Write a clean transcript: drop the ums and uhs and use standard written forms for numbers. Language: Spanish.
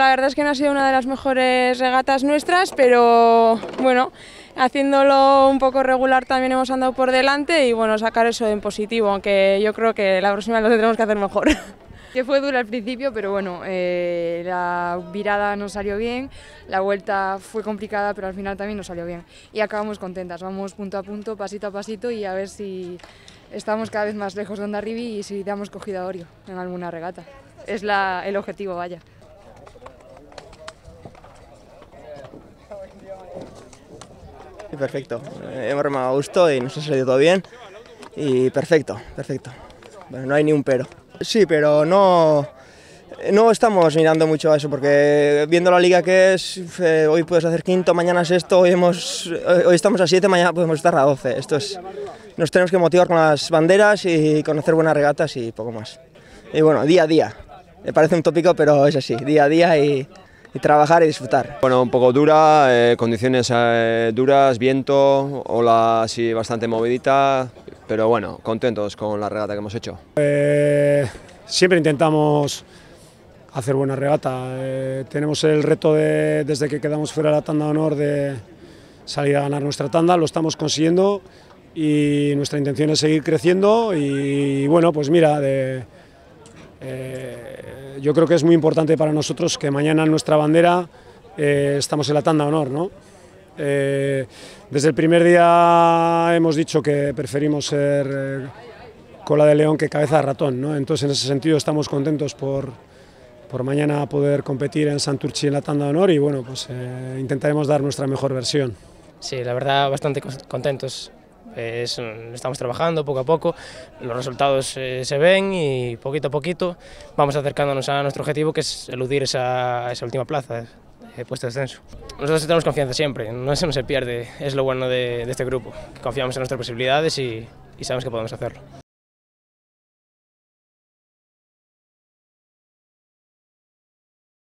la verdad es que no ha sido una de las mejores regatas nuestras, pero bueno, haciéndolo un poco regular también hemos andado por delante y bueno, sacar eso en positivo, aunque yo creo que la próxima lo tendremos que hacer mejor. Que fue dura al principio, pero bueno, la virada nos salió bien, la vuelta fue complicada, pero al final también nos salió bien. Y acabamos contentas, vamos punto a punto, pasito a pasito y a ver si estamos cada vez más lejos de Hondarribia y si damos cogida a Orio en alguna regata. Es el objetivo, vaya. Perfecto, hemos remado a gusto y nos ha salido todo bien y perfecto, perfecto. Bueno, no hay ni un pero. Sí, pero no estamos mirando mucho a eso porque viendo la liga que es, hoy puedes hacer quinto, mañana sexto, hoy estamos a 7, mañana podemos estar a 12. Nos tenemos que motivar con las banderas y con hacer buenas regatas y poco más. Y bueno, día a día, me parece un tópico, pero es así, día a día y trabajar y disfrutar. Bueno, un poco dura, condiciones duras, viento, ola así bastante movidita, pero bueno, contentos con la regata que hemos hecho. Siempre intentamos hacer buena regata. Tenemos el reto desde que quedamos fuera de la tanda de honor de salir a ganar nuestra tanda, lo estamos consiguiendo y nuestra intención es seguir creciendo y bueno, pues mira, yo creo que es muy importante para nosotros que mañana en nuestra bandera estamos en la tanda de honor, ¿no? Desde el primer día hemos dicho que preferimos ser cola de león que cabeza de ratón, ¿no? Entonces en ese sentido estamos contentos por mañana poder competir en Santurtzi en la tanda de honor y bueno, pues intentaremos dar nuestra mejor versión. Sí, la verdad bastante contentos. Estamos trabajando poco a poco, los resultados se ven y poquito a poquito vamos acercándonos a nuestro objetivo, que es eludir esa última plaza, puesto de descenso. Nosotros tenemos confianza siempre, no se pierde, es lo bueno de este grupo, que confiamos en nuestras posibilidades y sabemos que podemos hacerlo.